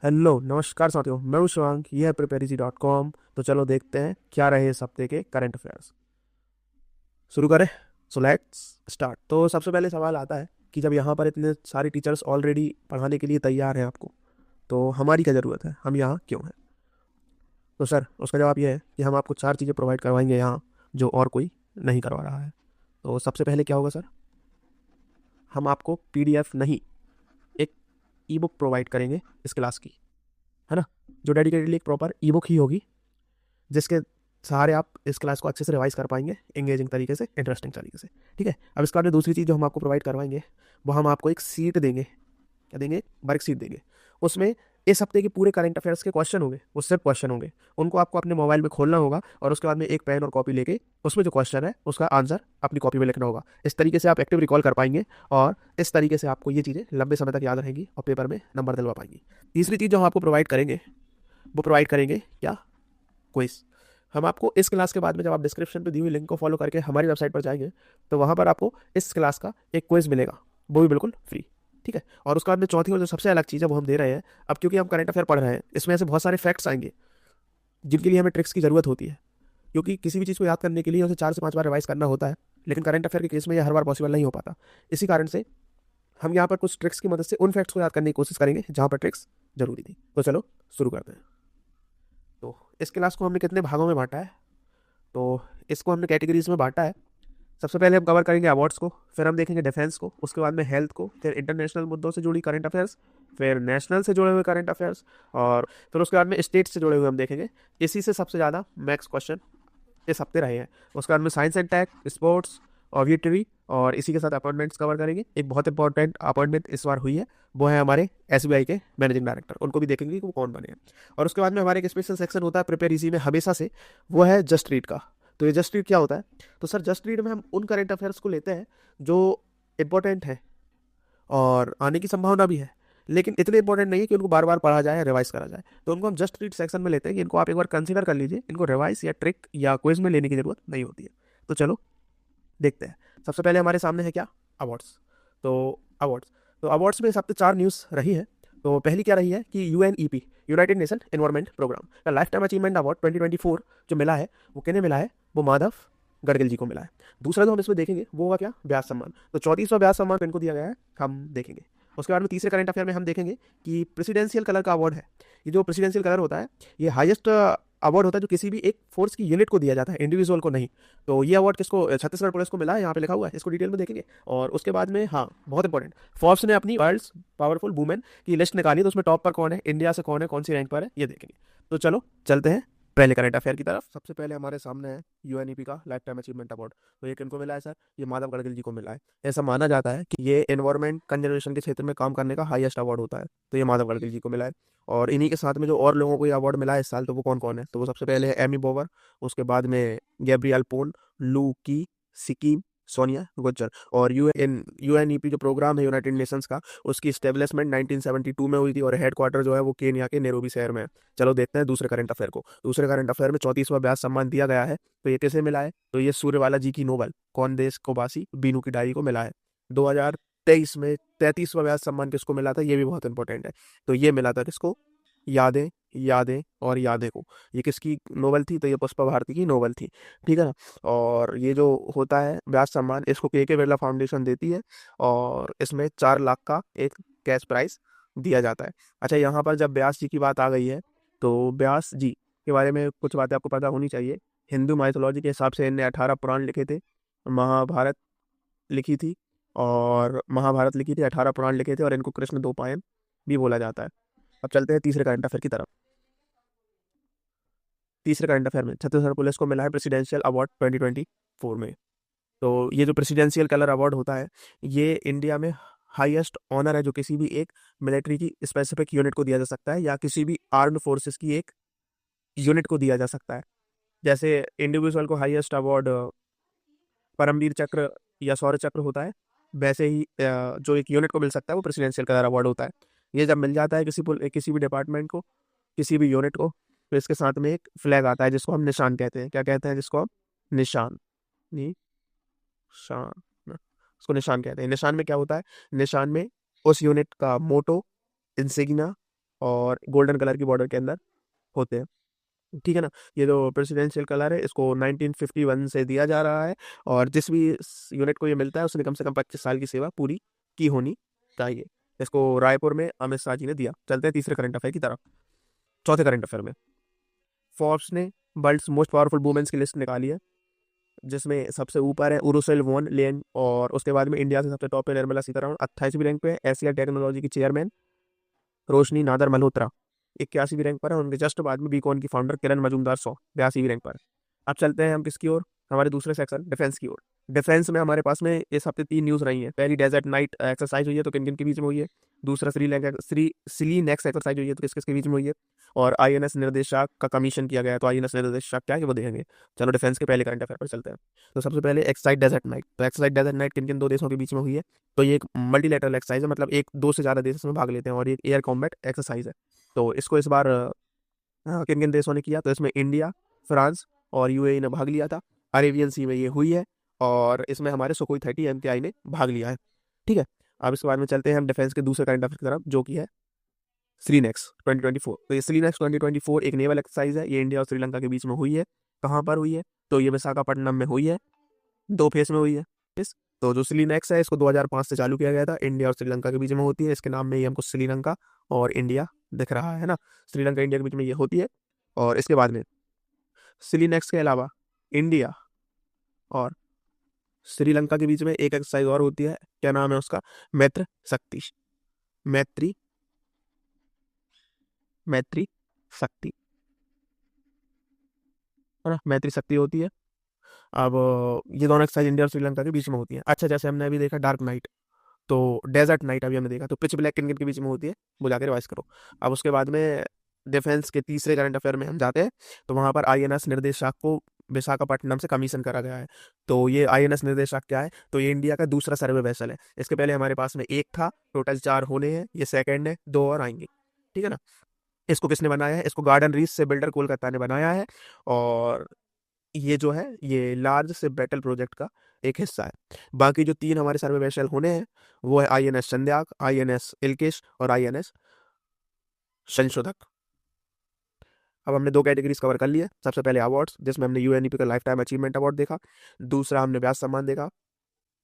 Hello नमस्कार साथियों, मैं हूं शिवांग। ये है preparezi.com। तो चलो देखते हैं क्या रहे इस हफ्ते के करंट अफेयर्स। शुरू करें। So let's start. तो सबसे पहले सवाल आता है कि जब यहाँ पर इतने सारे टीचर्स ऑलरेडी पढ़ाने के लिए तैयार हैं आपको, तो हमारी क्या ज़रूरत है, हम यहाँ क्यों हैं? तो सर उसका जवाब ये है कि हम आपको चार चीज़ें प्रोवाइड करवाएंगे यहाँ, जो और कोई नहीं करवा रहा है। तो सबसे पहले क्या होगा सर, हम आपको पीडीएफ नहीं, एक ई बुक प्रोवाइड करेंगे इस क्लास की, है ना, जो डेडिकेटली एक प्रॉपर ई बुक ही होगी, जिसके सहारे आप इस क्लास को अच्छे से रिवाइज कर पाएंगे, एंगेजिंग तरीके से, इंटरेस्टिंग तरीके से। ठीक है। अब इसके बाद में दूसरी चीज़ जो हम आपको प्रोवाइड करवाएंगे, वो हम आपको एक सीट देंगे। क्या देंगे? वर्क सीट देंगे। उसमें इस हफ्ते के पूरे करंट अफेयर्स के क्वेश्चन होंगे, वो सिर्फ क्वेश्चन होंगे। उनको आपको अपने मोबाइल में खोलना होगा और उसके बाद में एक पेन और कॉपी लेके उसमें जो क्वेश्चन है उसका आंसर अपनी कॉपी में लिखना होगा। इस तरीके से आप एक्टिव रिकॉल कर पाएंगे और इस तरीके से आपको ये चीज़ें लंबे समय तक याद रहेंगी और पेपर में नंबर दिलवा पाएंगी। तीसरी चीज़ जो हम आपको प्रोवाइड करेंगे, वो प्रोवाइड करेंगे क्या? क्विज। हम आपको इस क्लास के बाद में, जब आप डिस्क्रिप्शन पे दी हुई लिंक को फॉलो करके हमारी वेबसाइट पर जाएंगे, तो वहाँ पर आपको इस क्लास का एक क्विज मिलेगा, वो भी बिल्कुल फ्री। ठीक है। और उसके बाद में चौथी और जो सबसे अलग चीज़ है वो हम दे रहे हैं। अब क्योंकि हम करंट अफेयर पढ़ रहे हैं, इसमें ऐसे बहुत सारे फैक्ट्स आएंगे जिनके लिए हमें ट्रिक्स की ज़रूरत होती है, क्योंकि किसी भी चीज़ को याद करने के लिए उसे 4 से 5 बार रिवाइज करना होता है, लेकिन करंट अफेयर के केस में यह हर बार पॉसिबल नहीं हो पाता। इसी कारण से हम यहाँ पर कुछ ट्रिक्स की मदद से उन फैक्ट्स को याद करने की कोशिश करेंगे जहाँ पर ट्रिक्स जरूरी थी। तो चलो शुरू करते हैं। तो इस क्लास को हमने कितने भागों में बांटा है? तो इसको हमने कैटेगरीज में बांटा है। सबसे पहले हम कवर करेंगे अवार्ड्स को, फिर हम देखेंगे डिफेंस को, उसके बाद में हेल्थ को, फिर इंटरनेशनल मुद्दों से जुड़ी करंट अफेयर्स, फिर नेशनल से जुड़े हुए करंट अफेयर्स, और फिर उसके बाद में स्टेट से जुड़े हुए हम देखेंगे। इसी से सबसे ज़्यादा मैक्स क्वेश्चन इस हफ्ते रहे हैं। उसके बाद में साइंस एंड टेक, स्पोर्ट्स, ऑब्जेक्टिवी, और इसी के साथ अपॉइंटमेंट्स कवर करेंगे। एक बहुत इंपॉर्टेंट अपॉइंटमेंट इस बार हुई है, वो है हमारे एसबीआई के मैनेजिंग डायरेक्टर, उनको भी देखेंगे कि वो कौन बने हैं। और उसके बाद में हमारे एक स्पेशल सेक्शन होता है प्रिपेयर इजी में हमेशा से, वो है जस्ट रीड का। तो ये जस्ट रीड क्या होता है? तो सर जस्ट रीड में हम उन करंट अफेयर्स को लेते हैं जो इंपॉर्टेंट है और आने की संभावना भी है, लेकिन इतने इंपॉर्टेंट नहीं है कि उनको बार बार पढ़ा जाए या रिवाइज करा जाए। तो उनको हम जस्ट रीड सेक्शन में लेते हैं कि इनको आप एक बार कंसीडर कर लीजिए, इनको रिवाइज या ट्रिक या क्विज में लेने की जरूरत नहीं होती है। तो चलो देखते हैं। सबसे पहले हमारे सामने है क्या? अवार्ड्स। तो अवार्ड्स, तो अवार्ड्स में इस हफ्ते 4 न्यूज़ रही है। तो पहली क्या रही है कि UNEP, United Nation environment programme का लाइफ टाइम अचीवमेंट अवार्ड 2024 जो मिला है, वो किन्हें मिला है? वो माधव गडगिल जी को मिला है। दूसरा जो हम इसमें देखेंगे वो होगा क्या? व्यास सम्मान। तो 34वां व्यास सम्मान किनको दिया गया है, हम देखेंगे। उसके बाद में तीसरे करंट अफेयर में हम देखेंगे कि प्रेसिडेंशियल कलर का अवार्ड है। ये जो प्रेसिडेंशियल कलर होता है, ये हाईएस्ट अवार्ड होता है जो किसी भी एक फोर्स की यूनिट को दिया जाता है, इंडिविजुअल को नहीं। तो ये अवार्ड किसको? छत्तीसगढ़ पुलिस को मिला है, यहाँ पे लिखा हुआ है, इसको डिटेल में देखेंगे। और उसके बाद में हाँ, बहुत इंपॉर्टेंट, फोर्ब्स ने अपनी वर्ल्ड्स पावरफुल वुमेन की लिस्ट निकाली, तो उसमें टॉप पर कौन है, इंडिया से कौन है, कौन सी रैंक पर है, ये देखेंगे। तो चलो चलते हैं पहले करंट अफेयर की तरफ। सबसे पहले हमारे सामने है यूएनईपी का लाइफ टाइम अचीवमेंट अवार्ड। तो ये किनको मिला है सर? ये माधव गडगिल जी को मिला है। ऐसा माना जाता है कि ये एनवायरमेंट कंजर्वेशन के क्षेत्र में काम करने का हाईएस्ट अवार्ड होता है, तो ये माधव गडगिल जी को मिला है। और इन्हीं के साथ में जो और लोगों को ये अवार्ड मिला है इस साल, तो वो कौन कौन है? तो वो सबसे पहले है एमी बोवर, उसके बाद में गैब्रियल पोन, लू की, सिक्किम, सोनिया गुज्जर। और यूएनईपी जो प्रोग्राम है यूनाइटेड नेशंस का, उसकी स्टेब्लिशमेंट 1972 में हुई थी और हेडक्वार्टर जो है वो केन्या के नैरोबी शहर में है। चलो देखते हैं दूसरे करंट अफेयर को। दूसरे करंट अफेयर में 34वां व्यास सम्मान दिया गया है। तो ये किसे मिला है? तो ये सूर्यवाला जी की नोबल कौन देश को बासी बीनू की डायरी को मिला है। 2023 में 33वां व्यास सम्मान किसको मिला था? ये भी बहुत इंपॉर्टेंट है। तो ये मिला था किसको? यादें, यादें और यादें को। ये किसकी नोवेल थी? तो ये पुष्पा भारती की नोवेल थी। ठीक है ना। और ये जो होता है व्यास सम्मान, इसको के बिरला फाउंडेशन देती है, और इसमें 4 लाख का एक कैश प्राइज दिया जाता है। अच्छा, यहाँ पर जब व्यास जी की बात आ गई है, तो व्यास जी के बारे में कुछ बातें आपको पता होनी चाहिए। हिंदू माइथोलॉजी के हिसाब से इनने 18 पुराण लिखे थे, महाभारत लिखी थी, और महाभारत लिखी थी, 18 पुराण लिखे थे, और इनको कृष्ण द्वैपायन भी बोला जाता है। अब चलते हैं तीसरे करंट अफेयर की तरफ। तीसरे करंट अफेयर में छत्तीसगढ़ पुलिस को मिला है प्रेसिडेंशियल अवार्ड 2024 में। तो ये जो प्रेसिडेंशियल कलर अवार्ड होता है, ये इंडिया में हाईएस्ट ऑनर है जो किसी भी एक मिलिट्री की स्पेसिफिक यूनिट को दिया जा सकता है, या किसी भी आर्म्ड फोर्सेस की एक यूनिट को दिया जा सकता है। जैसे इंडिविजुअल को हाईएस्ट अवार्ड परमवीर चक्र या शौर्य चक्र होता है, वैसे ही जो एक यूनिट को मिल सकता है वो प्रेसिडेंशियल कलर अवार्ड होता है। ये जब मिल जाता है किसी भी डिपार्टमेंट को, किसी भी यूनिट को, तो इसके साथ में एक फ्लैग आता है जिसको हम निशान कहते हैं। क्या कहते हैं जिसको हम? निशान। निशान, उसको निशान कहते हैं। निशान में क्या होता है? निशान में उस यूनिट का मोटो, इंसिग्ना, और गोल्डन कलर की बॉर्डर के अंदर होते हैं। ठीक है ना। ये जो प्रेसिडेंशियल कलर है इसको 1951 से दिया जा रहा है, और जिस भी यूनिट को ये मिलता है उसने कम से कम 25 साल की सेवा पूरी की होनी चाहिए। इसको रायपुर में अमित शाह जी ने दिया। चलते हैं तीसरे करंट अफेयर की तरफ। चौथे करंट अफेयर में फोर्ब्स ने वर्ल्ड्स मोस्ट पावरफुल वुमेन्स की लिस्ट निकाली है, जिसमें सबसे ऊपर है उर्सुला वॉन लेन, और उसके बाद में इंडिया से सबसे टॉप पे निर्मला सीतारमण 28वीं रैंक पे है। एशिया टेक्नोलॉजी की चेयरमैन रोशनी नादर मल्होत्रा 81वीं रैंक पर है। उनके जस्ट बाद में बीकॉन की फाउंडर किरण मजूमदार 82वीं रैंक पर है। अब चलते हैं हम किसकी ओर, हमारे दूसरे सेक्शन डिफेंस की ओर। डिफेंस में हमारे पास में इस हफ्ते 3 न्यूज रही हैं। पहली डेजर्ट नाइट एक्सरसाइज हुई है, तो किन किन के बीच में हुई है। दूसरा सिली नेक्स्ट एक्सरसाइज हुई है, तो किस किसके बीच में हुई है। और आईएनएस निर्देशक का कमीशन किया गया है, तो आईएनएस निर्देशक क्या है वो देखेंगे। चलो डिफेंस के पहले करंट अफेयर पर चलते हैं। तो सबसे पहले एक्सरसाइज डेजर्ट नाइट। तो एक्सरसाइज डेजर्ट नाइट किन किन दो देशों के बीच में हुई है। तो ये एक मल्टीलेटरल एक्सरसाइज है, मतलब एक दो से ज़्यादा देश इसमें भाग लेते हैं, और ये एयर कॉम्बैट एक्सरसाइज है। तो इसको इस बार किन किन देशों ने किया, तो इसमें इंडिया, फ्रांस और यूएई ने भाग लिया था। अरेबियन सी में ये हुई है, और इसमें हमारे सुखोई 30 MKI ने भाग लिया है। ठीक है। अब इसके बाद में चलते हैं हम डिफेंस के दूसरे करंट अफेयर की तरफ, जो कि है श्रीनेक्स 2024। तो ये श्रीनेक्स 2024 एक नेवल एक्सरसाइज है। ये इंडिया और श्रीलंका के बीच में हुई है। कहाँ पर हुई है, तो ये विशाखापट्टनम में हुई है। 2 फेस में हुई है। इस तो जो श्रीनेक्स है इसको 2005 से चालू किया गया था। इंडिया और श्रीलंका के बीच में होती है। इसके नाम में ही हमको श्रीलंका और इंडिया दिख रहा है ना। श्रीलंका इंडिया के बीच में ये होती है। और इसके बाद में श्रीनेक्स के अलावा इंडिया और श्रीलंका के बीच में एक एक्सरसाइज और होती है। क्या नाम है उसका, मैत्री शक्ति। मैत्री मैत्री शक्ति, है ना, मैत्री शक्ति होती है। अब ये दोनों एक्सरसाइज इंडिया और श्रीलंका के बीच में होती है। अच्छा, जैसे हमने अभी देखा डार्क नाइट, तो डेजर्ट नाइट अभी हमने देखा, तो पिच ब्लैक किन किन के बीच में होती है, बुला के रिवाइज करो। अब उसके बाद में डिफेंस के तीसरे करंट अफेयर में हम जाते हैं। तो वहाँ पर आईएनएस निर्देशक को विशाखापट्टनम से कमीशन करा गया है। तो ये आईएनएस निर्देशक क्या है, तो ये इंडिया का दूसरा सर्वे वेसल है। इसके पहले हमारे पास में एक था, टोटल 4 होने हैं, ये सेकंड है, 2 और आएंगे। ठीक है ना। इसको किसने बनाया है, इसको गार्डन रीच से बिल्डर कोलकाता ने बनाया है। और ये जो है ये लार्ज से बैटल प्रोजेक्ट का एक हिस्सा है। बाकी जो 3 हमारे सर्वे वेसल होने हैं वो है आईएनएस चंद्याक, आईएनएस इल्केश और आईएनएस संशोधक। अब हमने 2 कैटेगरीज कवर कर लिए। सबसे पहले अवार्ड्स, जिसमें हमने यूएनईपी का लाइफ टाइम अचीवमेंट अवार्ड देखा। दूसरा हमने व्यास सम्मान देखा।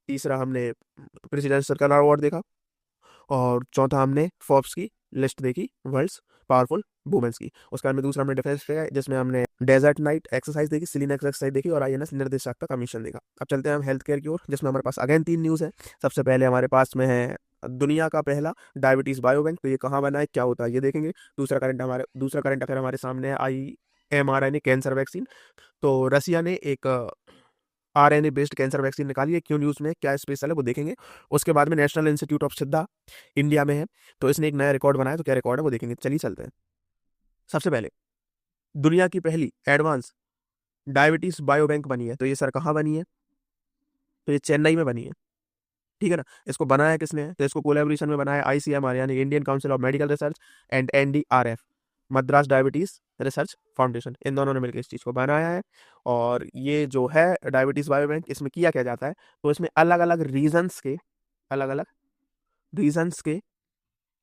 तीसरा हमने प्रेसिडेंशियल कलर अवार्ड देखा। और चौथा हमने फोर्ब्स की लिस्ट देखी, वर्ल्ड्स पावरफुल वुमेन्स की। उसके बाद में दूसरा हमने डिफेंस देखा, जिसमें हमने डेजर्ट नाइट एक्सरसाइज देखी, सिलीनेक्स एक्सरसाइज देखी, और आईएनएस निर्देशक का कमीशन देखा। अब चलते हैं हम हेल्थ केयर की ओर, जिसमें हमारे पास अगेन 3 न्यूज़ है। सबसे पहले हमारे पास में है दुनिया का पहला डायबिटीज बायोबैंक। तो ये कहाँ बना है, क्या होता है, ये देखेंगे। दूसरा करंट अफेयर हमारे सामने है IMRNA कैंसर वैक्सीन। तो रसिया ने एक RNA बेस्ड कैंसर वैक्सीन निकाली है। क्यों न्यूज़ में क्या स्पेशल है वो देखेंगे। उसके बाद में नेशनल इंस्टीट्यूट ऑफ सिद्धा इंडिया में है, तो इसने एक नया रिकॉर्ड बनाया। तो क्या रिकॉर्ड है वो देखेंगे। चलिए चलते हैं। सबसे पहले दुनिया की पहली एडवांस डायबिटीज बायोबैंक बनी है। तो ये सर कहाँ बनी है, तो ये चेन्नई में बनी है। ठीक है ना। इसको बनाया किसने है, तो इसको कोलैबोरेशन में बनाया ICMR यानी Indian Council of Medical Research and NDRF, Madras diabetes research foundation, इन दोनों ने मिलकर इस चीज़ को बनाया है। और ये जो है डायबिटीज बायोबैंक, इसमें किया क्या जाता है, तो इसमें अलग अलग रीजन्स के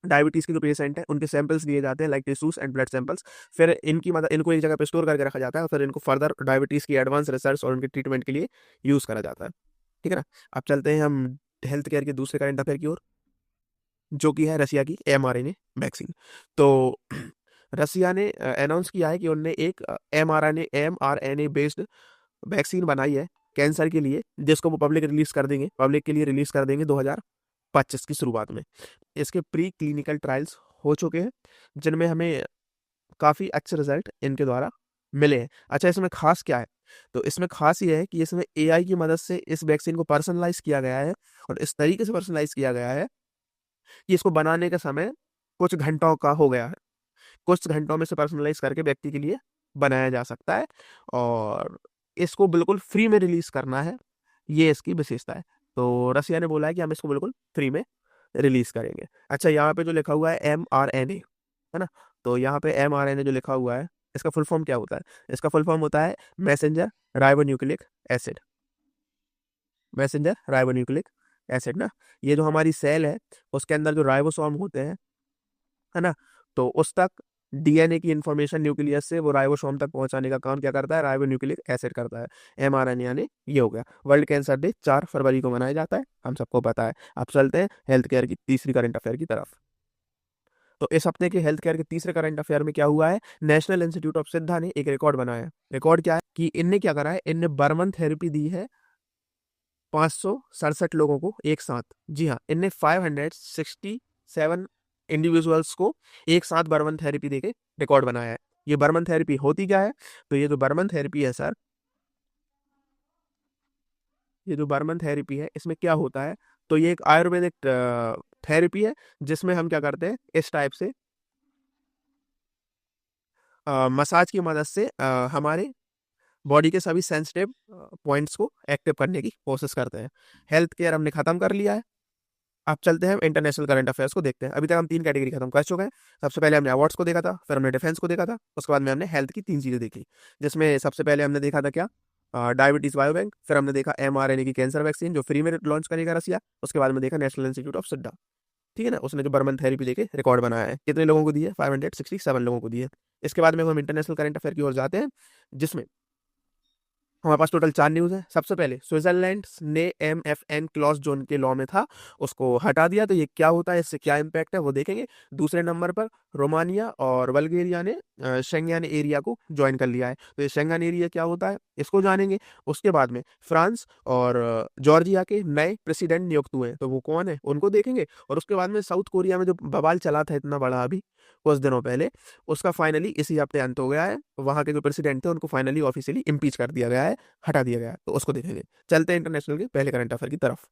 डायबिटीज के जो पेशेंट हैं उनके सैंपल्स लिए जाते हैं, like tissues and blood samples. फिर इनकी मदद इनको एक जगह पे स्टोर करके रखा जाता है, और फिर इनको फर्दर डायबिटीज की एडवांस रिसर्च और उनके ट्रीटमेंट के लिए यूज करा जाता है। ठीक है ना। अब चलते हैं हम हेल्थ केयर के दूसरे करंट अफेयर की ओर, जो कि है रसिया की mRNA वैक्सीन। तो रसिया ने अनाउंस किया है कि उन्होंने एक mRNA बेस्ड वैक्सीन बनाई है कैंसर के लिए, जिसको वो पब्लिक के लिए रिलीज कर देंगे 2025 की शुरुआत में। इसके प्री क्लिनिकल ट्रायल्स हो चुके हैं, जिनमें हमें काफ़ी अच्छे रिजल्ट इनके द्वारा मिले हैं। अच्छा, इसमें खास क्या है, तो इसमें खास ये है कि इसमें AI की मदद से इस वैक्सीन को पर्सनलाइज किया गया है, और इस तरीके से पर्सनलाइज किया गया है कि इसको बनाने का समय कुछ घंटों का हो गया है। कुछ घंटों में से पर्सनलाइज करके व्यक्ति के लिए बनाया जा सकता है, और इसको बिल्कुल फ्री में रिलीज करना है, ये इसकी विशेषता है। तो रसिया ने बोला है कि हम इसको बिल्कुल फ्री में रिलीज करेंगे। अच्छा, यहाँ पे जो लिखा हुआ है mRNA, है ना, तो यहाँ पे mRNA जो लिखा हुआ है, इसका फुल फॉर्म क्या होता है, इसका फुल फॉर्म होता है एसिड मैसेंजर राइबोन्यूक्लिक एसिड ना। ये जो हमारी सेल है उसके अंदर जो राइबोसोम होते हैं, है ना, तो उस तक डीएनए की इंफॉर्मेशन न्यूक्लियस से वो राइबोसोम तक पहुंचाने का काम क्या करता है, राइबो न्यूक्लिक एसिड करता है, एमआरएनए, यानी ये हो गया। वर्ल्ड कैंसर डे 4 फरवरी को मनाया जाता है, हम सबको पता है। अब चलते हैं हेल्थ केयर की तीसरी करंट अफेयर की तरफ। तो इस हफ्ते के हेल्थ केयर के तीसरे करंट अफेयर में क्या हुआ है, नेशनल इंस्टीट्यूट ऑफ सिद्धा ने एक रिकॉर्ड बनाया है। रिकॉर्ड क्या है कि इनने क्या करा है, इनने बर्मन थेरेपी दी है 567 लोगों को एक साथ। जी हाँ, इनने 567 इंडिविजुअल्स को एक साथ बर्मन थेरेपी देके रिकॉर्ड बनाया है। ये बर्मन थेरेपी होती क्या है, तो ये जो बर्मन थेरेपी है सर, ये जो बर्मन थेरेपी है इसमें क्या होता है, तो ये एक आयुर्वेदिक थेरेपी है जिसमें हम क्या करते हैं, इस टाइप से मसाज की मदद से हमारे बॉडी के सभी सेंसिटिव पॉइंट्स को एक्टिव करने की कोशिश करते हैं। हेल्थ केयर हमने खत्म कर लिया है। अब चलते हैं इंटरनेशनल करंट अफेयर्स को देखते हैं। अभी तक हम 3 कैटेगरी खत्म कर चुके हैं। सबसे पहले हमने अवार्ड्स को देखा था, फिर हमने डिफेंस को देखा था, उसके बाद में हमने हेल्थ की 3 चीजें देखी, जिसमें सबसे पहले हमने देखा था क्या, डायबिटीज बायोबैंक, फिर हमने देखा एमआरएनए की कैंसर वैक्सीन जो फ्री में लॉन्च करेगा रसिया, उसके बाद में देखा नेशनल इंस्टीट्यूट ऑफ सिद्धा। ठीक है ना, उसने जो बर्मन थेरेपी देके रिकॉर्ड बनाया है, कितने लोगों को दी है, 567 लोगों को दी है। इसके बाद में हम इंटरनेशनल करंट अफेयर की ओर जाते हैं, जिसमें हमारे पास टोटल 4 न्यूज़ है। सबसे पहले स्विट्जरलैंड ने MFN क्लॉज जोन के लॉ में था, उसको हटा दिया, तो ये क्या होता है, इससे क्या इम्पैक्ट है वो देखेंगे। दूसरे नंबर पर रोमानिया और बल्गेरिया ने शेंगेन एरिया को ज्वाइन कर लिया है, तो ये शेंगेन एरिया क्या होता है इसको जानेंगे। उसके बाद में फ्रांस और जॉर्जिया के नए प्रेसिडेंट नियुक्त हुए हैं, तो वो कौन है उनको देखेंगे। और उसके बाद में साउथ कोरिया में जो बवाल चला था इतना बड़ा अभी कुछ दिनों पहले, उसका फाइनली इसी हफ्ते अंत हो गया है। वहां के जो प्रेसिडेंट थे उनको फाइनली ऑफिशियली इम्पीच कर दिया गया है, हटा दिया गया है, तो उसको देखेंगे। चलते हैं इंटरनेशनल के पहले करंट अफेयर की तरफ।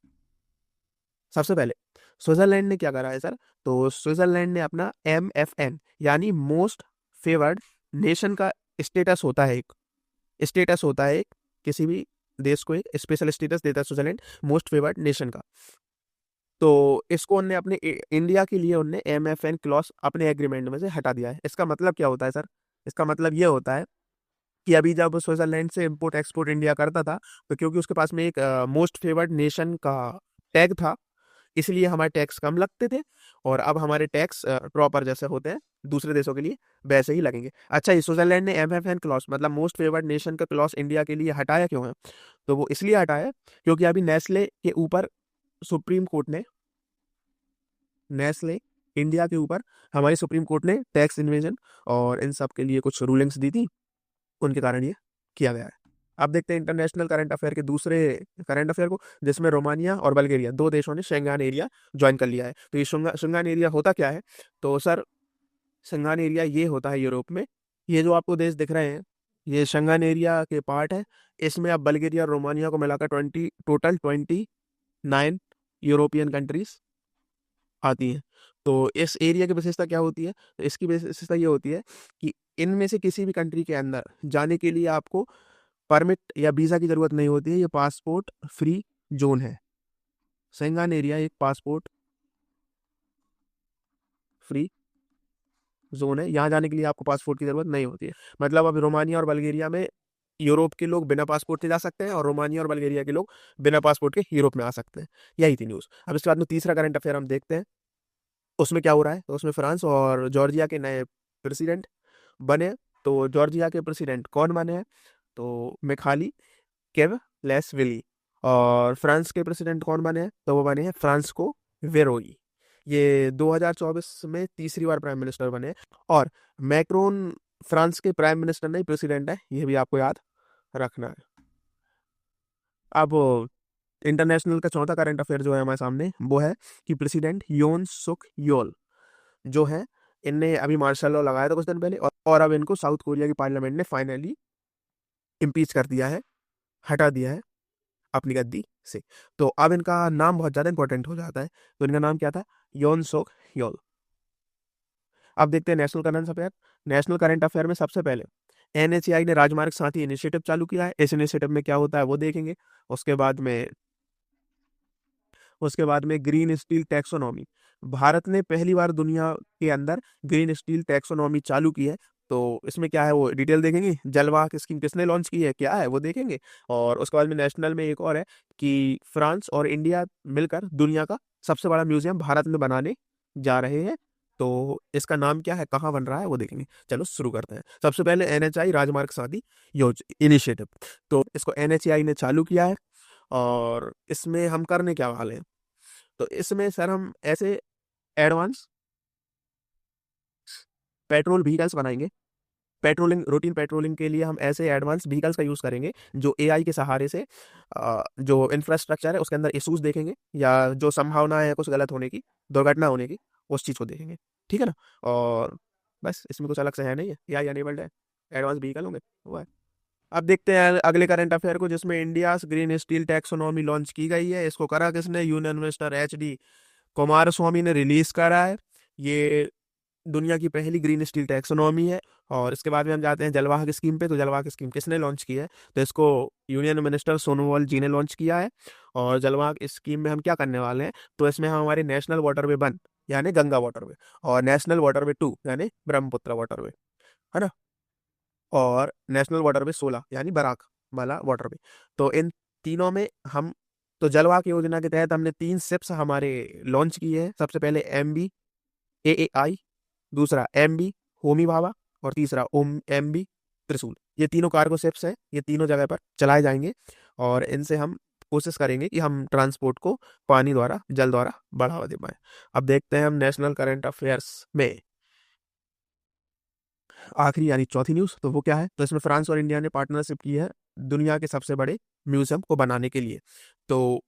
सबसे पहले स्विट्जरलैंड ने क्या करा है सर, तो स्विट्जरलैंड ने अपना MFN यानी मोस्ट फेवर्ड नेशन का स्टेटस होता है, एक स्टेटस होता है, एक किसी भी देश को एक स्पेशल स्टेटस देता है स्विट्जरलैंड मोस्ट फेवर्ड नेशन का। तो इसको उनने अपने इंडिया के लिए उनने MFN क्लॉज अपने एग्रीमेंट में से हटा दिया है। इसका मतलब क्या होता है सर, इसका मतलब ये होता है कि अभी जब स्विट्जरलैंड से इंपोर्ट एक्सपोर्ट इंडिया करता था, तो क्योंकि उसके पास में एक मोस्ट फेवर्ड नेशन का टैग था, इसलिए हमारे टैक्स कम लगते थे, और अब हमारे टैक्स प्रॉपर जैसे होते हैं दूसरे देशों के लिए वैसे ही लगेंगे। अच्छा, ये स्विट्जरलैंड ने MFN क्लॉज मतलब मोस्ट फेवर्ड नेशन का क्लॉज इंडिया के लिए हटाया क्यों है, तो वो इसलिए हटाया क्योंकि अभी नेस्ले के ऊपर सुप्रीम कोर्ट ने, नेस्ले इंडिया के ऊपर हमारी सुप्रीम कोर्ट ने टैक्स इन्वेजन और इन सब के लिए कुछ रूलिंग्स दी थी, उनके कारण ये किया गया है। अब देखते हैं इंटरनेशनल करंट अफेयर के दूसरे करंट अफेयर को, जिसमें रोमानिया और बल्गेरिया दो देशों ने शेंगान एरिया ज्वाइन कर लिया है। तो ये शेंगान एरिया होता क्या है, तो सर शेंगान एरिया ये होता है यूरोप में, ये जो आपको देश दिख रहे हैं ये शेंगान एरिया के पार्ट है। इसमें अब बल्गेरिया और रोमानिया को मिलाकर टोटल 29 यूरोपियन कंट्रीज आती हैं। तो इस एरिया की विशेषता क्या होती है, तो इसकी विशेषता ये होती है कि इनमें से किसी भी कंट्री के अंदर जाने के लिए आपको परमिट या वीज़ा की ज़रूरत नहीं होती है, ये पासपोर्ट फ्री जोन है। शेंगन एरिया एक पासपोर्ट फ्री जोन है, यहाँ जाने के लिए आपको पासपोर्ट की ज़रूरत नहीं होती है। मतलब अब रोमानिया और बल्गेरिया में यूरोप के लोग बिना पासपोर्ट के जा सकते हैं, और रोमानिया और बल्गेरिया के लोग बिना पासपोर्ट के यूरोप में आ सकते हैं। यही थी न्यूज़। अब इसके बाद में तीसरा करंट अफेयर हम देखते हैं, उसमें क्या हो रहा है, तो उसमें फ्रांस और जॉर्जिया के नए प्रेसिडेंट बने। तो जॉर्जिया के प्रेसिडेंट कौन बने हैं, तो मिखाली केवलेसविली। और फ्रांस के प्रेसिडेंट कौन बने हैं, तो वो बने हैं फ्रांसिस्को वेरोई। ये 2024 में तीसरी बार प्राइम मिनिस्टर बने हैं। और मैक्रोन फ्रांस के प्राइम मिनिस्टर नहीं प्रेसिडेंट है, ये भी आपको याद रखना है। अब इंटरनेशनल का चौथा करंट अफेयर जो है हमारे सामने वो है कि प्रेसिडेंट योन सुक योल जो है, इनने अभी मार्शल लॉ लगाया था कुछ दिन पहले, और अब इनको साउथ कोरिया की पार्लियामेंट ने फाइनली इम्पीच कर दिया है, हटा दिया है अपनी गद्दी से। तो अब इनका नाम बहुत ज़्यादा इंपॉर्टेंट हो जाता है। तो इनका नाम क्या था, योन सोक योल। अब देखते हैं national current affair. National current affair में सबसे पहले NHAI ने राजमार्ग साथी इनिशिएटिव चालू किया है। इस इनिशिएटिव में क्या होता है वो देखेंगे। उसके बाद में ग्रीन स्टील टैक्सोनॉमी, भारत ने पहली बार दुनिया के अंदर ग्रीन स्टील टैक्सोनॉमी चालू की है। तो इसमें क्या है वो डिटेल देखेंगे, जलवाहक स्कीम किसने लॉन्च की है, क्या है वो देखेंगे। और उसके बाद में नेशनल में एक और है कि फ्रांस और इंडिया मिलकर दुनिया का सबसे बड़ा म्यूजियम भारत में बनाने जा रहे हैं, तो इसका नाम क्या है, कहाँ बन रहा है, वो देखेंगे। चलो शुरू करते हैं। सबसे पहले NHI राजमार्ग शादी योज इनिशिएटिव, तो इसको NHAI ने चालू किया है। और इसमें हम करने क्या वाले हैं, तो इसमें सर हम ऐसे एडवांस पेट्रोल व्हीकल्स बनाएंगे। पेट्रोलिंग, रूटीन पेट्रोलिंग के लिए हम ऐसे एडवांस व्हीकल्स का यूज़ करेंगे जो AI के सहारे से जो इंफ्रास्ट्रक्चर है उसके अंदर इशूज़ देखेंगे, या जो संभावना है कुछ गलत होने की, दुर्घटना होने की, उस चीज़ को देखेंगे। ठीक है ना। और बस इसमें कुछ अलग से है नहीं है, AI अनेबल्ड है, एडवांस व्हीकल होंगे, वो है। अब देखते हैं अगले करंट अफेयर को, जिसमें India green steel taxonomy launch की गई है। इसको करा किसने, यूनियन मिनिस्टर HD कुमार स्वामी ने रिलीज करा है। ये दुनिया की पहली ग्रीन स्टील टैक्सोनॉमी है। और इसके बाद में हम जाते हैं जलवाहक स्कीम पे। तो जलवाहक स्कीम किसने लॉन्च की है, तो इसको यूनियन मिनिस्टर सोनोवाल जी ने लॉन्च किया है। और जलवाहक स्कीम में हम क्या करने वाले हैं, तो इसमें हम हमारे नेशनल वाटरवे 1 यानी गंगा वाटरवे, और नेशनल वाटरवे 2 यानी ब्रह्मपुत्र वाटरवे, है ना, और नेशनल वाटरवे 16 यानी बराक वाला वाटरवे। तो इन तीनों में हम, तो जलवाहक योजना के तहत हमने 3 शिप्स हमारे लॉन्च किए हैं। सबसे पहले MB AAI, दूसरा MB होमी भाभा, और तीसरा MB त्रिशूल। ये तीनों कार्गो शिप्स हैं, ये तीनों जगह पर चलाए जाएंगे। और इनसे हम कोशिश करेंगे कि हम ट्रांसपोर्ट को पानी द्वारा, जल द्वारा बढ़ावा दे पाए। अब देखते हैं हम नेशनल करंट अफेयर्स में आखिरी यानी चौथी न्यूज़, तो वो क्या है, तो इसमें फ्रांस और इंडिया ने पार्टनरशिप की है दुनिया के सबसे बड़े म्यूजियम को बनाने के लिए। तो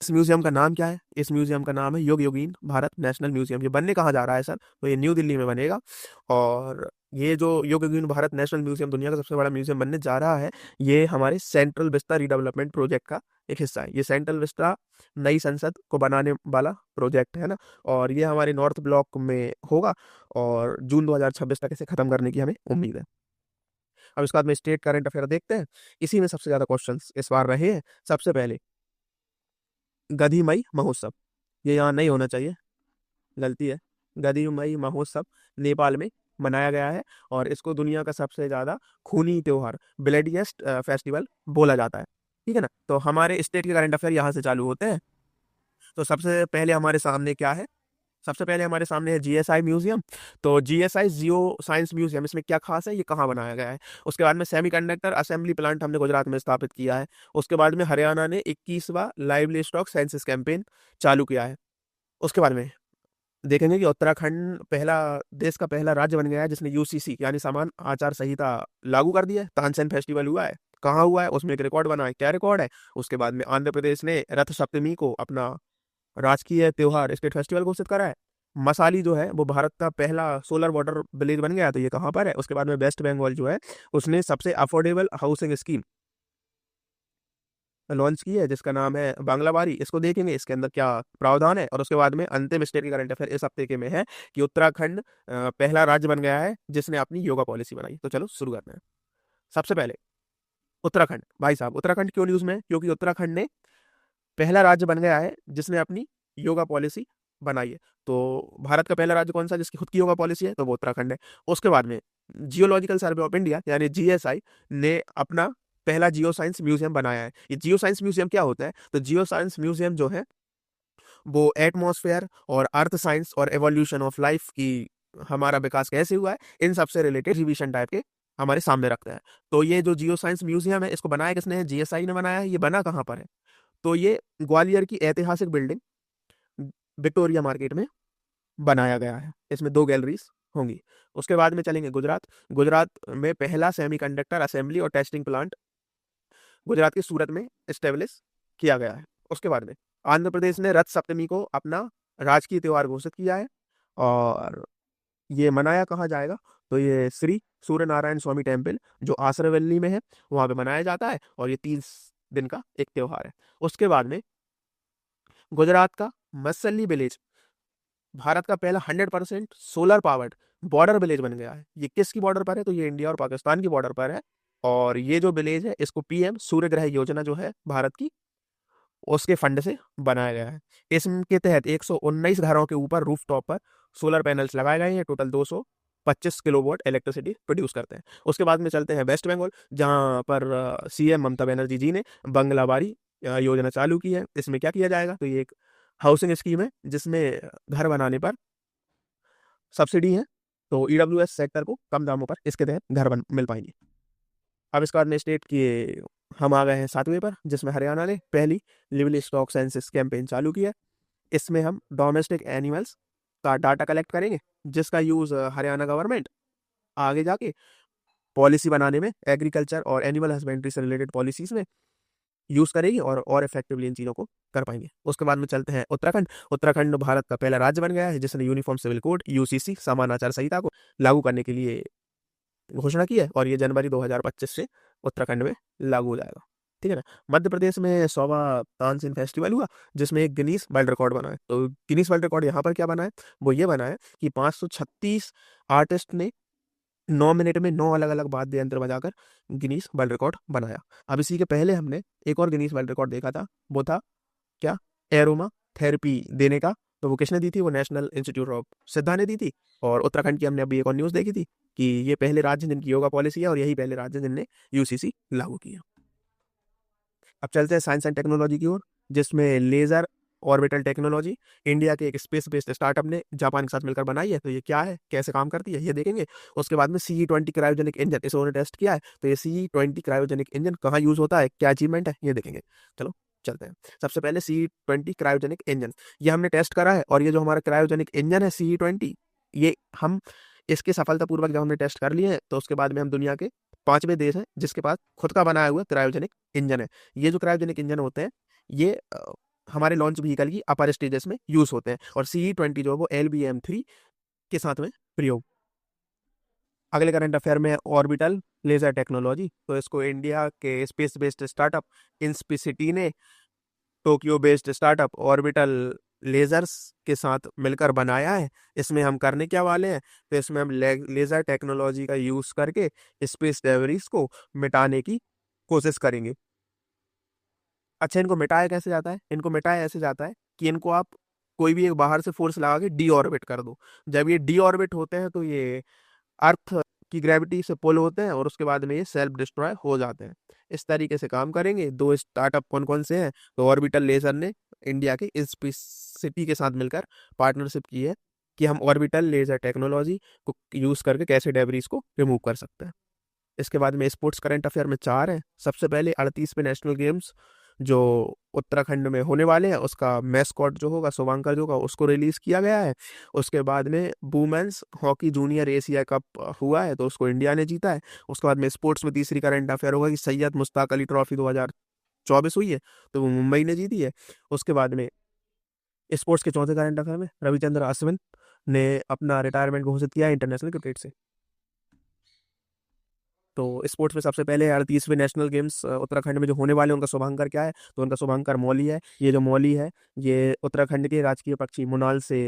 इस म्यूजियम का नाम क्या है, इस म्यूजियम का नाम है युग योगीन भारत नेशनल म्यूजियम। ये बनने कहाँ जा रहा है सर, तो ये न्यू दिल्ली में बनेगा। और ये जो युग योगीन भारत नेशनल म्यूजियम दुनिया का सबसे बड़ा म्यूजियम बनने जा रहा है, ये हमारे सेंट्रल विस्टा रीडेवलपमेंट प्रोजेक्ट का एक हिस्सा है। ये सेंट्रल विस्टा नई संसद को बनाने वाला प्रोजेक्ट है ना, और ये हमारे नॉर्थ ब्लॉक में होगा। और जून 2026 तक इसे खत्म करने की हमें उम्मीद है। अब इसके बाद में स्टेट करंट अफेयर देखते हैं। इसी में सबसे ज्यादा क्वेश्चन इस बार रहे हैं। सबसे पहले गधी मई महोत्सव, ये यहाँ नहीं होना चाहिए, गलती है। गधी मई महोत्सव नेपाल में मनाया गया है, और इसको दुनिया का सबसे ज्यादा खूनी त्योहार, ब्लडिएस्ट फेस्टिवल बोला जाता है। ठीक है ना। तो हमारे स्टेट के करंट अफेयर यहाँ से चालू होते हैं। तो सबसे पहले हमारे सामने क्या है, सबसे पहले हमारे सामने है GSI म्यूजियम। तो GSI जियो साइंस म्यूजियम, इसमें क्या खास है, ये कहाँ बनाया गया है। उसके बाद में सेमीकंडक्टर असेंबली प्लांट हमने गुजरात में स्थापित किया है। उसके बाद में हरियाणा ने 21वां लाइवली स्टॉक सेंसस कैंपेन चालू किया है। उसके बाद में देखेंगे कि उत्तराखंड पहला, देश का पहला राज्य बन गया है जिसने UCC यानी समान आचार संहिता लागू कर दिया है। तानसेन फेस्टिवल हुआ है, कहाँ हुआ है, उसमें एक रिकॉर्ड बना है, क्या रिकॉर्ड है। उसके बाद में आंध्र प्रदेश ने रथ सप्तमी को अपना राजकीय त्योहार, स्टेट फेस्टिवल घोषित करा है। मसाली जो है वो भारत का पहला सोलर वाटर विलेज बन गया है, तो ये कहाँ पर है। उसके बाद में वेस्ट बंगाल जो है उसने सबसे अफोर्डेबल हाउसिंग स्कीम लॉन्च की है, जिसका नाम है बांग्लाबारी। इसको देखेंगे इसके अंदर क्या प्रावधान है। और उसके बाद में अंतिम स्टेट की करंट अफेयर इस हफ्ते के में है कि उत्तराखंड पहला राज्य बन गया है जिसने अपनी योगा पॉलिसी बनाई। तो चलो शुरू करते हैं। सबसे पहले उत्तराखंड, भाई साहब उत्तराखंड क्यों न्यूज में, क्योंकि उत्तराखंड ने पहला राज्य बन गया है जिसने अपनी योगा पॉलिसी बनाई है। तो भारत का पहला राज्य कौन सा जिसकी खुद की योगा पॉलिसी है, तो वो उत्तराखंड है। उसके बाद में जियोलॉजिकल सर्वे ऑफ इंडिया यानी GSI ने अपना पहला जियो साइंस म्यूजियम बनाया है। ये जियो साइंस म्यूजियम क्या होता है, तो जियो साइंस म्यूजियम जो है वो एटमॉस्फेयर और अर्थ साइंस और एवोल्यूशन ऑफ लाइफ की, हमारा विकास कैसे हुआ है, इन सबसे रिलेटेड एग्जीबिशन टाइप के हमारे सामने रखता है। तो ये जो जियो साइंस म्यूजियम है, इसको बनाया किसने है, GSI ने बनाया है। ये बना कहाँ पर है, तो ये ग्वालियर की ऐतिहासिक बिल्डिंग विक्टोरिया मार्केट में बनाया गया है। इसमें 2 गैलरीज होंगी। उसके बाद में चलेंगे गुजरात। गुजरात में पहला सेमीकंडक्टर असेंबली और टेस्टिंग प्लांट गुजरात के सूरत में स्टेब्लिश किया गया है। उसके बाद में आंध्र प्रदेश ने रथ सप्तमी को अपना राजकीय त्योहार घोषित किया है। और ये मनाया कहाँ जाएगा, तो ये श्री सूर्य नारायण स्वामी टेम्पल जो आसरवल्ली में है, वहां पे मनाया जाता है। और ये 30 दिन का एक त्योहार है। उसके बाद में गुजरात का मसली विलेज भारत का पहला 100% सोलर पावर्ड बॉर्डर विलेज बन गया है। ये किसकी बॉर्डर पर है, तो ये इंडिया और पाकिस्तान की बॉर्डर पर है। और ये जो विलेज है इसको PM सूर्य ग्रह योजना जो है भारत की, उसके फंड से बनाया गया है। इसके तहत 119 घरों के ऊपर रूफ टॉप पर सोलर पैनल्स लगाए गए हैं। टोटल 225 किलोवाट इलेक्ट्रिसिटी प्रोड्यूस करते हैं। उसके बाद में चलते हैं वेस्ट बंगाल, जहां पर CM ममता बनर्जी जी ने बंगलाबारी योजना चालू की है। इसमें क्या किया जाएगा, तो ये एक हाउसिंग स्कीम है जिसमें घर बनाने पर सब्सिडी है, तो ईडब्ल्यूएस सेक्टर को कम दामों पर इसके तहत घर बन मिल पाएंगे। अब इसके बाद में स्टेट की हम आ गए हैं 7वें पर, जिसमें हरियाणा ने पहली लिवली स्टॉक सेंसस कैंपेन चालू किया। इसमें हम डोमेस्टिक एनिमल्स का डाटा कलेक्ट करेंगे, जिसका यूज़ हरियाणा गवर्नमेंट आगे जाके पॉलिसी बनाने में, एग्रीकल्चर और एनिमल हस्बेंड्री से रिलेटेड पॉलिसीज में यूज़ करेगी और इफेक्टिवली इन चीज़ों को कर पाएंगे। उसके बाद में चलते हैं उत्तराखंड। उत्तराखंड भारत का पहला राज्य बन गया है जिसने यूनिफॉर्म सिविल कोड यूसीसी समान आचार संहिता को लागू करने के लिए घोषणा की है, और ये जनवरी 2025 से उत्तराखंड में लागू हो जाएगा। ठीक है ना। मध्य प्रदेश में 100वां तानसेन फेस्टिवल हुआ, जिसमें एक गिनीज वर्ल्ड रिकॉर्ड बना है। तो गिनीज वर्ल्ड रिकॉर्ड यहाँ पर क्या बना है, वो ये बना है कि 536 आर्टिस्ट ने 9 मिनट में 9 अलग अलग वाद्य यंत्र बजाकर गिनीज वर्ल्ड रिकॉर्ड बनाया। अब इसी के पहले हमने एक और गिनीज वर्ल्ड रिकॉर्ड देखा था, वो था क्या, एरोमा थेरेपी देने का। तो वो किसने दी थी, वो नेशनल इंस्टीट्यूट ऑफ सिद्धा ने दी थी। और उत्तराखंड की हमने अभी एक और न्यूज़ देखी थी कि ये पहले राज्य जिनकी योगा पॉलिसी है, और यही पहले राज्य जिनने यूसीसी लागू किया। अब चलते हैं साइंस एंड टेक्नोलॉजी की ओर, जिसमें लेजर ऑर्बिटल टेक्नोलॉजी इंडिया के एक स्पेस बेस्ड स्टार्टअप ने जापान के साथ मिलकर बनाई है। तो ये क्या है, कैसे काम करती है, ये देखेंगे। उसके बाद में CE-20 क्रायोजेनिक इंजन, इसे उन्होंने टेस्ट किया है। तो ये CE-20 क्रायोजेनिक इंजन कहाँ यूज होता है, क्या अचीवमेंट है, ये देखेंगे। चलो चलते हैं। सबसे पहले CE-20 क्रायोजेनिक इंजन, ये हमने टेस्ट करा है। और ये जो हमारा क्रायोजेनिक इंजन है CE-20, ये हम इसके सफलतापूर्वक जब हमने टेस्ट कर लिए हैं, तो उसके बाद में हम दुनिया के 5वें देश हैं जिसके पास खुद का बनाया हुआ क्रायोजेनिक इंजन है। ये जो क्रायोजेनिक इंजन होते हैं, ये हमारे लॉन्च व्हीकल की अपर स्टेजेस में यूज होते हैं। और CE-20 जो है वो LBM-3 के साथ में प्रयोग। अगले करंट अफेयर में ऑर्बिटल लेजर टेक्नोलॉजी। तो इसको इंडिया के स्पेस बेस्ड स्टार्टअप इंस्पिसिटी ने Tokyo based startup orbital lasers के साथ मिलकर बनाया है। इसमें हम करने क्या वाले हैं, तो इसमें हम लेजर टेक्नोलॉजी का यूज करके स्पेस डेब्रिस को मिटाने की कोशिश करेंगे। अच्छा, इनको मिटाया कैसे जाता है, इनको मिटाया ऐसे जाता है कि इनको आप कोई भी एक बाहर से फोर्स लगा के डी ऑर्बिट कर दो। जब ये डी ऑर्बिट होते हैं तो ये अर्थ की ग्रेविटी से पुल होते हैं, और उसके बाद में ये सेल्फ डिस्ट्रॉय हो जाते हैं। इस तरीके से काम करेंगे। दो स्टार्टअप कौन कौन से हैं, तो ऑर्बिटल लेजर ने इंडिया के इंस्पिसिटी के साथ मिलकर पार्टनरशिप की है कि हम ऑर्बिटल लेजर टेक्नोलॉजी को यूज करके कैसे डेब्रीज को रिमूव कर सकते हैं। इसके बाद में स्पोर्ट्स करंट अफेयर में 4 हैं। सबसे पहले 38वें नेशनल गेम्स जो उत्तराखंड में होने वाले हैं, उसका मैस्कॉट जो होगा, शुभांकर जो होगा, उसको रिलीज किया गया है। उसके बाद में women's hockey junior Asia cup हुआ है, तो उसको इंडिया ने जीता है। उसके बाद में स्पोर्ट्स में तीसरी करंट अफेयर होगा कि सैयद मुश्ताक अली ट्रॉफी 2024 हुई है, तो वो मुंबई ने जीती है। उसके बाद में स्पोर्ट्स के चौथे करंट अफेयर में रविचंद्र अश्विन ने अपना रिटायरमेंट घोषित किया है इंटरनेशनल क्रिकेट से। तो स्पोर्ट्स में सबसे पहले 38वें नेशनल गेम्स उत्तराखंड में जो होने वाले हैं, उनका शुभांकर क्या है, तो उनका शुभांकर मौली है। ये जो मौली है, ये उत्तराखंड के राजकीय पक्षी मुनाल से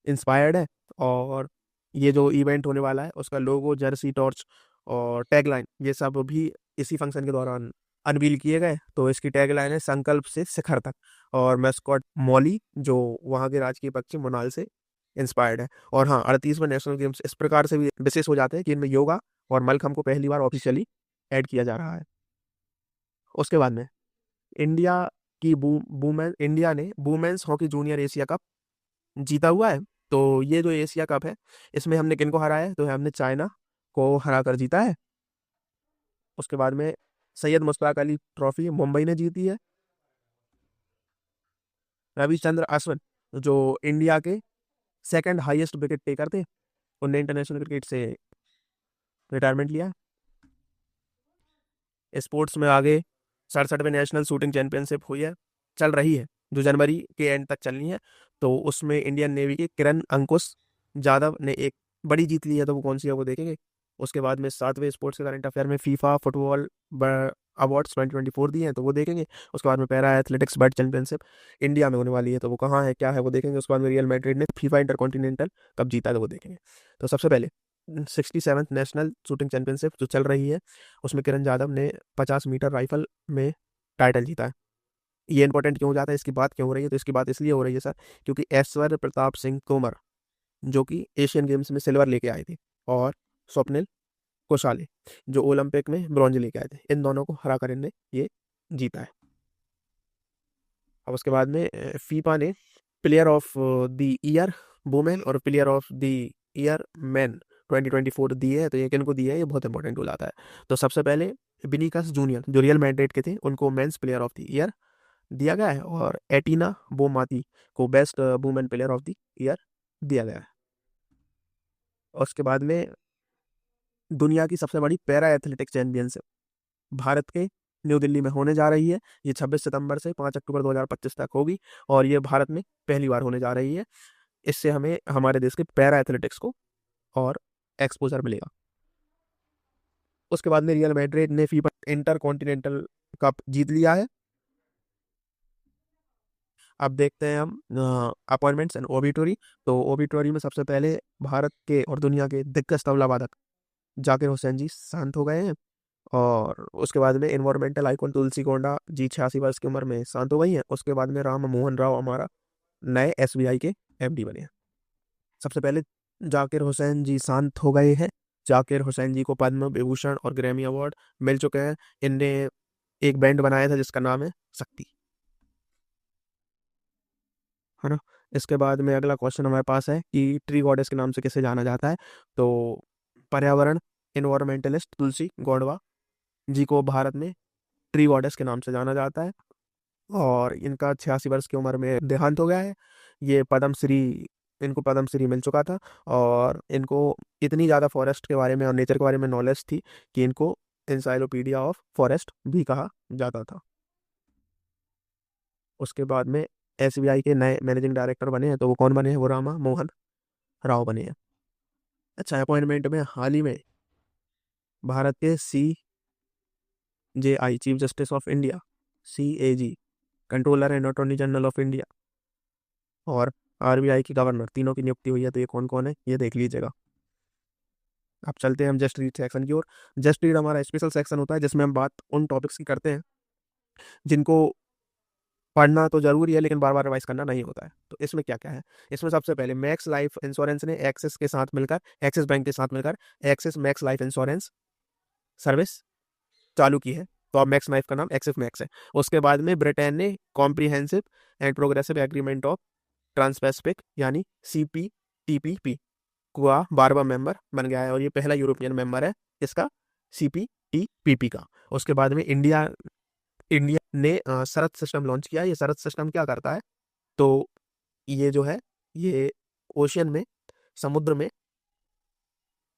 इंस्पायर्ड है। और ये जो इवेंट होने वाला है, उसका लोगो, जर्सी, टॉर्च और टैगलाइन, ये सब भी इसी फंक्शन के दौरान अनवील किए गए। तो इसकी टैगलाइन है संकल्प से शिखर तक। और मैस्कॉट मौली जो वहाँ के राजकीय पक्षी मुनाल से इंस्पायर्ड है। और हाँ, 38वें नेशनल गेम्स इस प्रकार से भी विशेष हो जाते हैं कि इनमें योगा और मलखम्ब को पहली बार ऑफिशियली ऐड किया जा रहा है। उसके बाद में इंडिया की इंडिया ने women's hockey junior Asia cup जीता हुआ है। तो ये जो एशिया कप है, इसमें हमने किनको हराया है, तो हमने चाइना को हरा कर जीता है। उसके बाद में सैयद मुश्ताक अली ट्रॉफी मुंबई ने जीती है। रविचंद्र अश्विन जो इंडिया के सेकंड हाईएस्ट विकेट टेकर थे, उनने इंटरनेशनल क्रिकेट से रिटायरमेंट लिया। स्पोर्ट्स में आगे 67वें नेशनल शूटिंग चैंपियनशिप हुई है, चल रही है, जो जनवरी के एंड तक चलनी है। तो उसमें इंडियन नेवी के किरण अंकुश जाधव ने एक बड़ी जीत ली है, तो वो कौन सी है वो देखेंगे। उसके बाद में 7वें स्पोर्ट्स के करंट अफेयर में फीफा फुटबॉल अवार्ड्स 2024 दिए हैं, तो वो देखेंगे। उसके बाद में para athletics world championship India में होने वाली है, तो वो कहाँ है, क्या है, वो देखेंगे। उसके बाद में रियल मैड्रिड ने फीफा इंटरकॉन्टिनेंटल कप जीता है, तो वो देखेंगे। तो सबसे पहले 67th नेशनल शूटिंग चैंपियनशिप जो चल रही है, उसमें किरण जाधव ने 50 मीटर राइफल में टाइटल जीता है। ये इंपॉर्टेंट क्यों हो जाता है, इसकी बात क्यों हो रही है, तो इसकी बात इसलिए हो रही है सर, क्योंकि ऐश्वर्य प्रताप सिंह तोमर जो कि एशियन गेम्स में सिल्वर लेके आए थे, और स्वप्निल कोशाले जो ओलंपिक में ब्रॉन्ज लेके आए थे, इन दोनों को हरा कर इनने ये जीता है। अब उसके बाद में फीफा ने player of the year women और player of the year man 2024 दी है। तो ये किनको दी है, ये बहुत इंपॉर्टेंट टूल आता है। तो सबसे पहले विनीकस जूनियर जो रियल मैड्रिड के थे, उनको men's player of the year दिया गया है, और एटिना बोमाती को best women player of the year दिया गया है। उसके बाद में दुनिया की सबसे बड़ी पैरा एथलेटिक्स चैंपियनशिप भारत के न्यू दिल्ली में होने जा रही है। ये 26 सितंबर से 5 अक्टूबर 2025 तक होगी, और ये भारत में पहली बार होने जा रही है। इससे हमें हमारे देश के पैरा एथलेटिक्स को और एक्सपोजर मिलेगा। उसके बाद में रियल मैड्रिड ने फीफा इंटर कॉन्टिनेंटल कप जीत लिया है। अब देखते हैं हम अपॉइंटमेंट्स एंड ओबिटोरी। तो ओबिटोरी में सबसे पहले भारत के और दुनिया के दिग्गज तबला वादक जाकिर हुसैन जी शांत हो गए हैं। और उसके बाद में इन्वायरमेंटल आइकॉन तुलसी गोंडा जी 86 वर्ष की उम्र में शांत हो गई हैं। उसके बाद में राम मोहन राव हमारा नए एसबीआई के एमडी बने हैं। सबसे पहले जाकिर हुसैन जी शांत हो गए हैं। जाकिर हुसैन जी को पद्म विभूषण और ग्रैमी अवार्ड मिल चुके हैं। इनने एक बैंड बनाया था जिसका नाम है शक्ति, है ना। इसके बाद में अगला क्वेश्चन हमारे पास है कि ट्री गॉडेस के नाम से किसे जाना जाता है। तो पर्यावरण इन्वायरमेंटलिस्ट तुलसी गौड़वा जी को भारत में ट्री गॉडेस के नाम से जाना जाता है, और इनका 86 वर्ष की उम्र में देहांत हो गया है। ये पद्मश्री, इनको पद्मश्री मिल चुका था, और इनको इतनी ज़्यादा फॉरेस्ट के बारे में और नेचर के बारे में नॉलेज थी कि इनको इंसाइक्लोपीडिया ऑफ फॉरेस्ट भी कहा जाता था। उसके बाद में एसबीआई के नए मैनेजिंग डायरेक्टर बने हैं। तो वो कौन बने हैं, वो रामा मोहन राव बने हैं। अच्छा, अपॉइंटमेंट में हाल ही में भारत के CJI chief justice of India, CAG controller and attorney general of India, और आरबीआई की गवर्नर, तीनों की नियुक्ति हुई है। तो ये कौन कौन है, ये देख लीजिएगा। अब चलते हैं हम जस्ट रीड सेक्शन की ओर। जस्ट रीड हमारा स्पेशल सेक्शन होता है जिसमें हम बात उन टॉपिक्स की करते हैं जिनको पढ़ना तो जरूरी है लेकिन बार बार रिवाइज करना नहीं होता है। तो इसमें क्या क्या है, इसमें सबसे पहले मैक्स लाइफ इंश्योरेंस ने एक्सिस के साथ मिलकर, एक्सिस बैंक के साथ मिलकर axis max life insurance service चालू की है। तो अब मैक्स लाइफ का नाम एक्सिस मैक्स है। उसके बाद में ब्रिटेन ने comprehensive and progressive agreement of trans Pacific यानी CPTPP का 12वां मेंबर बन गया है, और ये पहला यूरोपियन मेंबर है इसका CPTPP का। उसके बाद में इंडिया इंडिया ने सरत सिस्टम लॉन्च किया। ये सरत सिस्टम क्या करता है, तो ये जो है ये ओशियन में, समुद्र में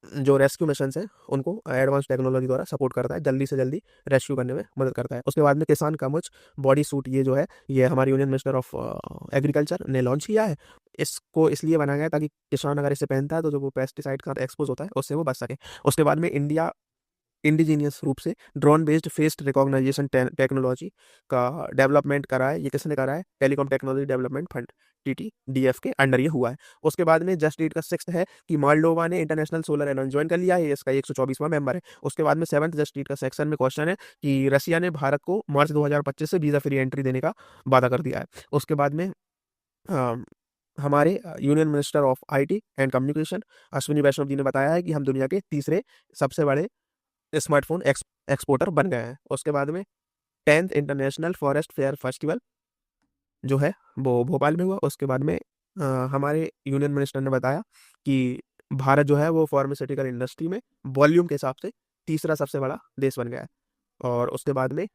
जो रेस्क्यू मिशन है उनको एडवांस टेक्नोलॉजी द्वारा सपोर्ट करता है, जल्दी से जल्दी रेस्क्यू करने में मदद करता है। उसके बाद में किसान कवच बॉडी सूट, ये जो है ये हमारे यूनियन मिनिस्टर ऑफ एग्रीकल्चर ने लॉन्च किया है। इसको इसलिए बनाया गया ताकि किसान अगर इसे पहनता है तो जो वो पेस्टिसाइड का एक्सपोज होता है उससे वो बच सके। उसके बाद में इंडिया इंडिजीनियस रूप से drone based face recognition technology का डेवलपमेंट करा है। ये किसने करा है, telecom technology development fund TTDF के अंडर ये हुआ है। उसके बाद में जस्ट रीड का 6th है कि मालडोवा ने इंटरनेशनल सोलर एलायंस ज्वाइन कर लिया है, इसका 124वां मेंबर है। उसके बाद में 7th जस्ट रीड का सेक्शन में क्वेश्चन है कि रसिया ने भारत को मार्च 2025 से वीजा फ्री एंट्री देने का वादा कर दिया है। उसके बाद में हमारे union minister of IT and communication Ashwini Vaishnaw ji ने बताया है कि हम दुनिया के तीसरे सबसे बड़े स्मार्टफोन एक्सपोर्टर बन गए हैं। उसके बाद में 10th international forest fair festival जो है वो भोपाल में हुआ। उसके बाद में हमारे यूनियन मिनिस्टर ने बताया कि भारत जो है वो फार्मास्यूटिकल इंडस्ट्री में वॉल्यूम के हिसाब से तीसरा सबसे बड़ा देश बन गया है। और उसके बाद में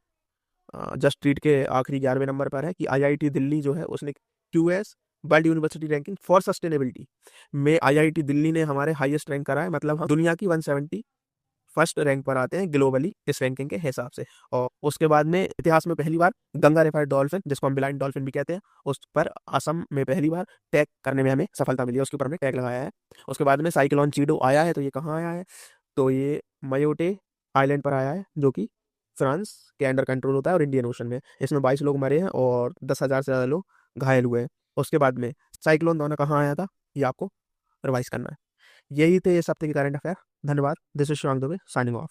जस्ट रीड के आखिरी 11वें नंबर पर है कि IIT दिल्ली जो है उसने QS world university ranking for sustainability में IIT दिल्ली ने हमारे हाईएस्ट रैंक करा है। मतलब हम दुनिया की 171st रैंक पर आते हैं ग्लोबली इस रैंकिंग के हिसाब से। और उसके बाद में इतिहास में पहली बार गंगा रिवर डॉल्फिन, जिसको हम ब्लाइंड डॉल्फिन भी कहते हैं, उस पर असम में पहली बार टैग करने में हमें सफलता मिली है, उसके ऊपर हमने टैग लगाया है। उसके बाद में साइक्लोन चीडो आया है, तो ये कहाँ आया है, तो ये मयोटे आइलैंड पर आया है जो कि फ्रांस के अंडर कंट्रोल होता है और इंडियन ओशन में। इसमें 22 लोग मरे हैं और 10,000 से ज़्यादा लोग घायल हुए हैं। उसके बाद में साइक्लोन दोना कहाँ आया था, ये आपको रिवाइज करना है। यही थे इस हफ्ते के करंट अफेयर। धन्यवाद। This is Shivang Dubey signing off.